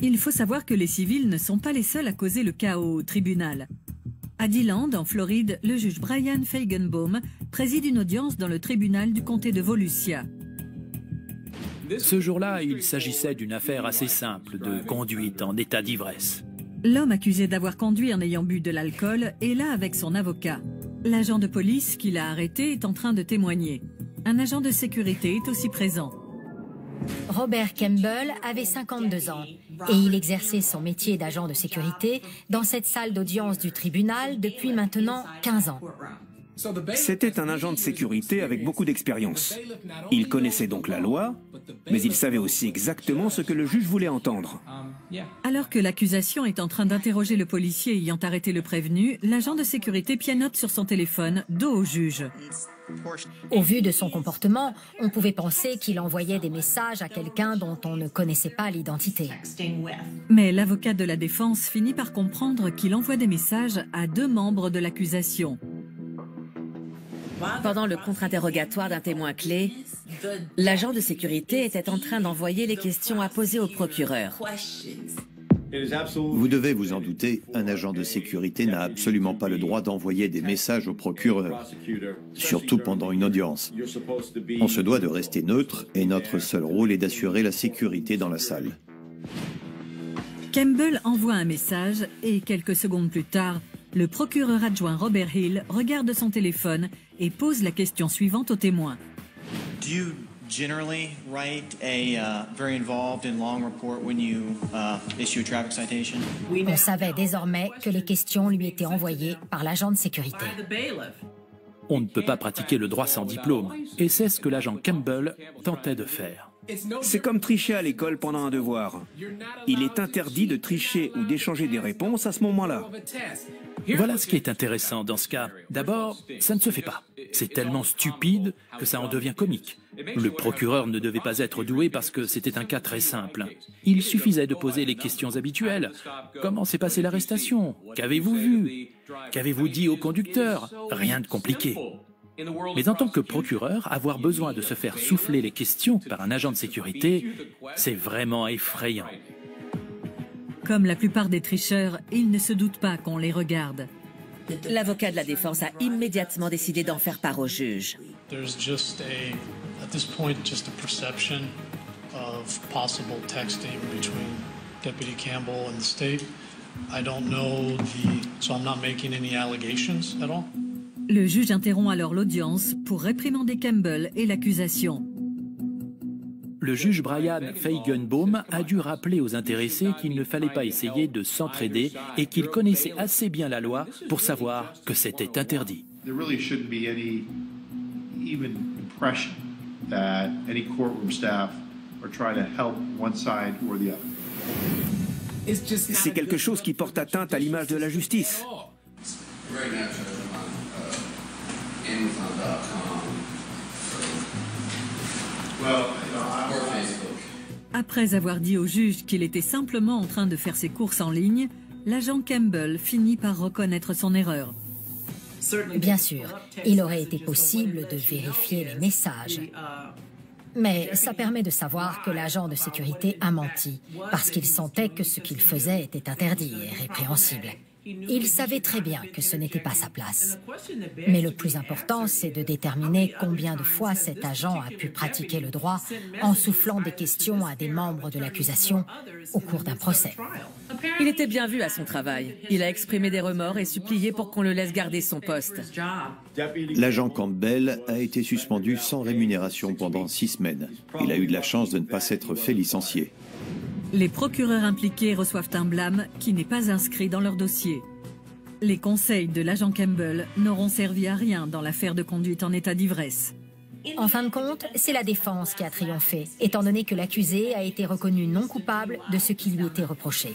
Il faut savoir que les civils ne sont pas les seuls à causer le chaos au tribunal. À DeLand, en Floride, le juge Brian Feigenbaum préside une audience dans le tribunal du comté de Volusia. Ce jour-là, il s'agissait d'une affaire assez simple de conduite en état d'ivresse. L'homme accusé d'avoir conduit en ayant bu de l'alcool est là avec son avocat. L'agent de police qui l'a arrêté est en train de témoigner. Un agent de sécurité est aussi présent. Robert Campbell avait 52 ans et il exerçait son métier d'agent de sécurité dans cette salle d'audience du tribunal depuis maintenant 15 ans. C'était un agent de sécurité avec beaucoup d'expérience. Il connaissait donc la loi, mais il savait aussi exactement ce que le juge voulait entendre. Alors que l'accusation est en train d'interroger le policier ayant arrêté le prévenu, l'agent de sécurité pianote sur son téléphone, dos au juge. Au vu de son comportement, on pouvait penser qu'il envoyait des messages à quelqu'un dont on ne connaissait pas l'identité. Mais l'avocat de la défense finit par comprendre qu'il envoie des messages à 2 membres de l'accusation. Pendant le contre-interrogatoire d'un témoin clé, l'agent de sécurité était en train d'envoyer les questions à poser au procureur. Vous devez vous en douter, un agent de sécurité n'a absolument pas le droit d'envoyer des messages au procureur, surtout pendant une audience. On se doit de rester neutre et notre seul rôle est d'assurer la sécurité dans la salle. Campbell envoie un message et quelques secondes plus tard, le procureur adjoint Robert Hill regarde son téléphone et pose la question suivante au témoin. Do you generally write a very involved and long report when you issue a traffic citation? On savait désormais que les questions lui étaient envoyées par l'agent de sécurité. On ne peut pas pratiquer le droit sans diplôme, et c'est ce que l'agent Campbell tentait de faire. C'est comme tricher à l'école pendant un devoir. Il est interdit de tricher ou d'échanger des réponses à ce moment-là. Voilà ce qui est intéressant dans ce cas. D'abord, ça ne se fait pas. C'est tellement stupide que ça en devient comique. Le procureur ne devait pas être doué parce que c'était un cas très simple. Il suffisait de poser les questions habituelles. Comment s'est passée l'arrestation? Qu'avez-vous vu? Qu'avez-vous dit au conducteur? Rien de compliqué. Mais en tant que procureur, avoir besoin de se faire souffler les questions par un agent de sécurité, c'est vraiment effrayant. Comme la plupart des tricheurs, ils ne se doutent pas qu'on les regarde. L'avocat de la défense a immédiatement décidé d'en faire part au juge. There's just at this point, just a perception of possible texting between Deputy Campbell and the state. I don't know so I'm not making any allegations at all. Le juge interrompt alors l'audience pour réprimander Campbell et l'accusation. Le juge Brian Feigenbaum a dû rappeler aux intéressés qu'il ne fallait pas essayer de s'entraider et qu'il connaissait assez bien la loi pour savoir que c'était interdit. There really shouldn't be any even impression that any courtroom staff are trying to help one side or the other. C'est quelque chose qui porte atteinte à l'image de la justice. Après avoir dit au juge qu'il était simplement en train de faire ses courses en ligne, l'agent Campbell finit par reconnaître son erreur. Bien sûr, il aurait été possible de vérifier les messages. Mais ça permet de savoir que l'agent de sécurité a menti, parce qu'il sentait que ce qu'il faisait était interdit et répréhensible. Il savait très bien que ce n'était pas sa place. Mais le plus important, c'est de déterminer combien de fois cet agent a pu pratiquer le droit en soufflant des questions à des membres de l'accusation au cours d'un procès. Il était bien vu à son travail. Il a exprimé des remords et supplié pour qu'on le laisse garder son poste. L'agent Campbell a été suspendu sans rémunération pendant 6 semaines. Il a eu de la chance de ne pas s'être fait licencier. Les procureurs impliqués reçoivent un blâme qui n'est pas inscrit dans leur dossier. Les conseils de l'agent Campbell n'auront servi à rien dans l'affaire de conduite en état d'ivresse. En fin de compte, c'est la défense qui a triomphé, étant donné que l'accusé a été reconnu non coupable de ce qui lui était reproché.